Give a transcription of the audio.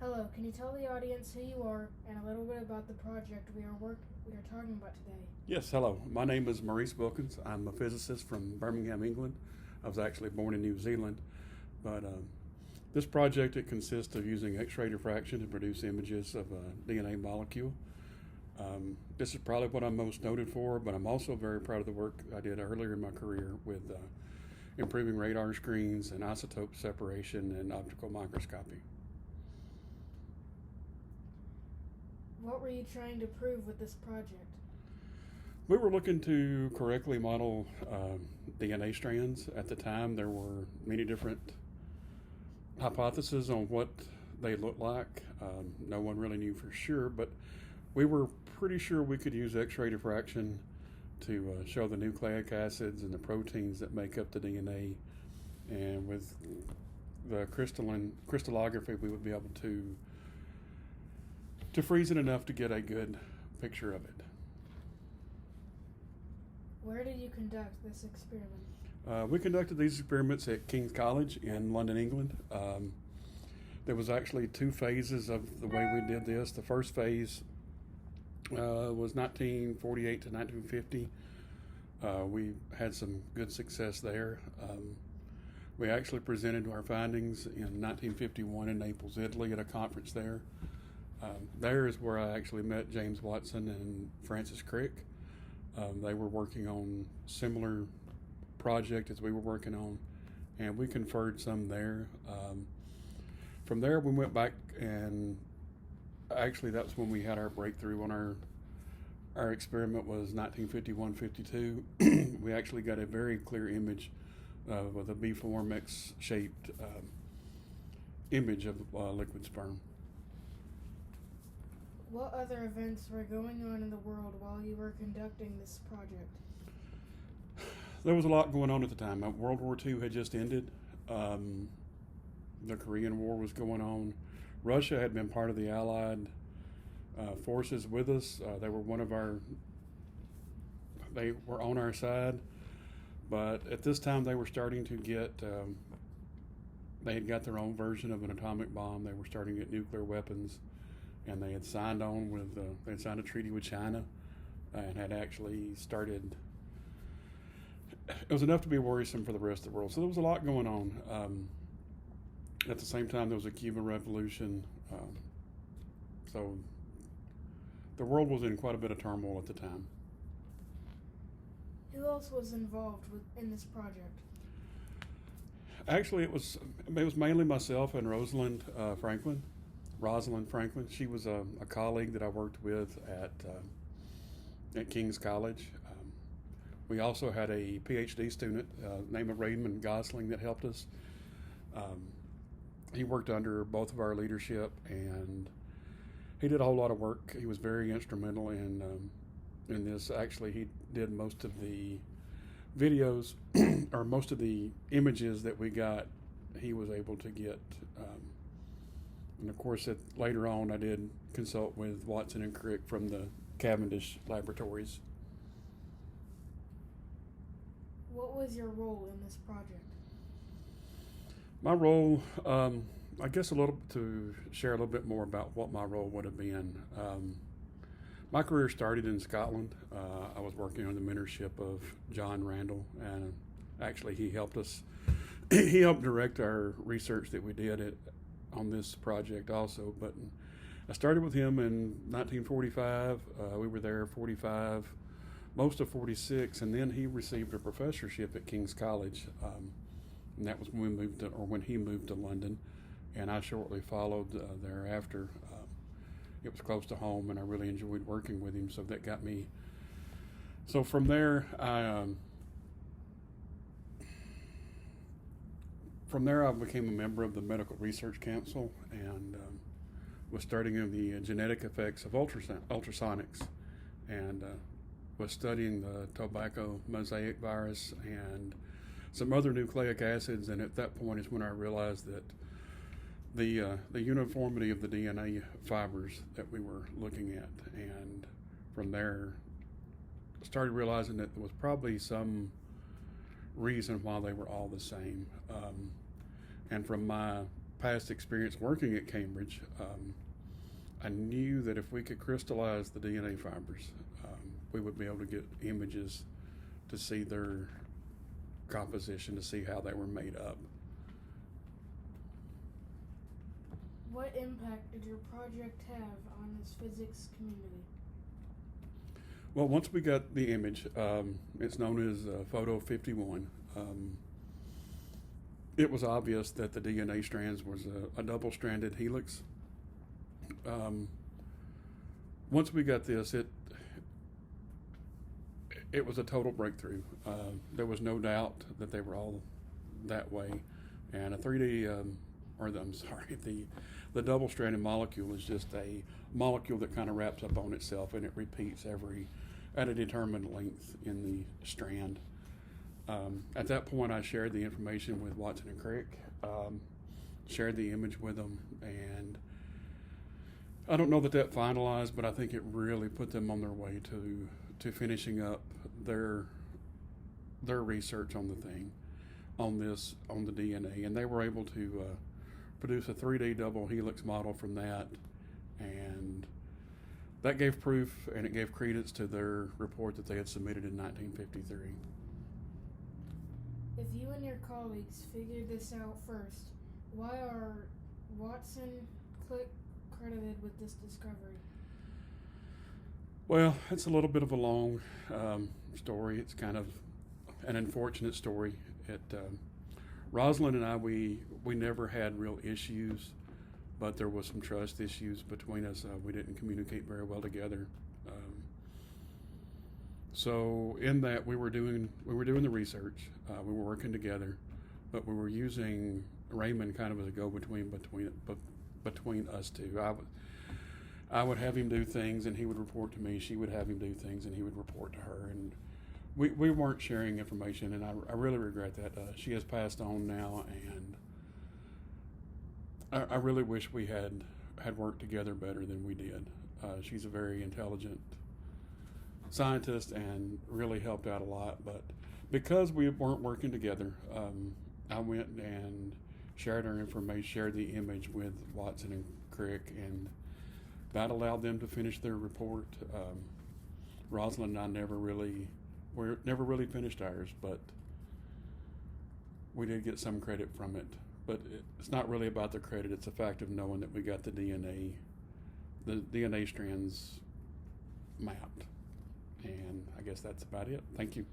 Hello, can you tell the audience who you are and a little bit about the project we are talking about today? Yes, hello. My name is Maurice Wilkins. I'm a physicist from Birmingham, England. I was actually born in New Zealand, but this project it consists of using X-ray diffraction to produce images of a DNA molecule. This is probably what I'm most noted for, but I'm also very proud of the work I did earlier in my career with improving radar screens and isotope separation and optical microscopy. What were you trying to prove with this project? We were looking to correctly model DNA strands. At the time, there were many different hypotheses on what they looked like. No one really knew for sure, but we were pretty sure we could use X-ray diffraction to show the nucleic acids and the proteins that make up the DNA. And with the crystallography, we would be able to freeze it enough to get a good picture of it. Where did you conduct this experiment? We conducted these experiments at King's College in London, England. There was actually two phases of the way we did this. The first phase was 1948 to 1950. We had some good success there. We actually presented our findings in 1951 in Naples, Italy, at a conference there. There is where I actually met James Watson and Francis Crick. They were working on similar project as we were working on, and we conferred some there. From there, we went back, and actually that's when we had our breakthrough on our experiment was 1951-52. We actually got a very clear image with a B-form X-shaped image of liquid sperm. What other events were going on in the world while you were conducting this project? There was a lot going on at the time. World War II had just ended. The Korean War was going on. Russia had been part of the Allied forces with us. They were on our side, but at this time they were starting to get. They had got their own version of an atomic bomb. They were starting to get nuclear weapons, and they had signed a treaty with China, and had actually started. It was enough to be worrisome for the rest of the world. So there was a lot going on. At the same time, there was a Cuban Revolution. So the world was in quite a bit of turmoil at the time. Who else was involved in this project? Actually, it was mainly myself and Rosalind Franklin. She was a colleague that I worked with at King's College. We also had a PhD student named Raymond Gosling that helped us. He worked under both of our leadership, and he did a whole lot of work. He was very instrumental in this. Actually, he did most of the videos or most of the images that we got. He was able to get, and of course, later on, I did consult with Watson and Crick from the Cavendish laboratories. What was your role in this project? My role, I guess, to share a little bit more about what my role would have been. My career started in Scotland. I was working under the mentorship of John Randall, and actually he helped us. He helped direct our research that we did on this project also. But I started with him in 1945. We were there 45, most of 46, and then he received a professorship at King's College. And that was when he moved to London, and I shortly followed thereafter. It was close to home, and I really enjoyed working with him, so that got me. So from there, I became a member of the Medical Research Council, and was studying the genetic effects of ultrasonics, and was studying the tobacco mosaic virus and some other nucleic acids. And at that point is when I realized that the uniformity of the DNA fibers that we were looking at, and from there started realizing that there was probably some reason why they were all the same. And from my past experience working at Cambridge, I knew that if we could crystallize the DNA fibers, we would be able to get images to see their composition, to see how they were made up. What impact did your project have on this physics community? Well, once we got the image, it's known as Photo 51. It was obvious that the DNA strands was a double-stranded helix. Once we got this, it was a total breakthrough. There was no doubt that they were all that way, and a 3D, the double-stranded molecule is just a molecule that kind of wraps up on itself, and it repeats at a determined length in the strand. At that point, I shared the information with Watson and Crick, shared the image with them, and I don't know that finalized, but I think it really put them on their way to finishing up their research on the thing, on the DNA, and they were able to produce a 3D double helix model from that, and that gave proof and it gave credence to their report that they had submitted in 1953. If you and your colleagues figured this out first, why are Watson Crick credited with this discovery? Well, it's a little bit of a long story. It's kind of an unfortunate story. Rosalind and I, we never had real issues, but there was some trust issues between us. We didn't communicate very well together. So in that, we were doing the research. We were working together, but we were using Raymond kind of as a go-between between us two. I would have him do things, and he would report to me. She would have him do things, and he would report to her. And we weren't sharing information, and I really regret that. She has passed on now, and I really wish we had worked together better than we did. She's a very intelligent scientist and really helped out a lot. But because we weren't working together, I went and shared our information, shared the image with Watson and Crick, and that allowed them to finish their report. Rosalind and I never really finished ours, but we did get some credit from it. But it's not really about the credit, it's the fact of knowing that we got the DNA strands mapped. And I guess that's about it. Thank you.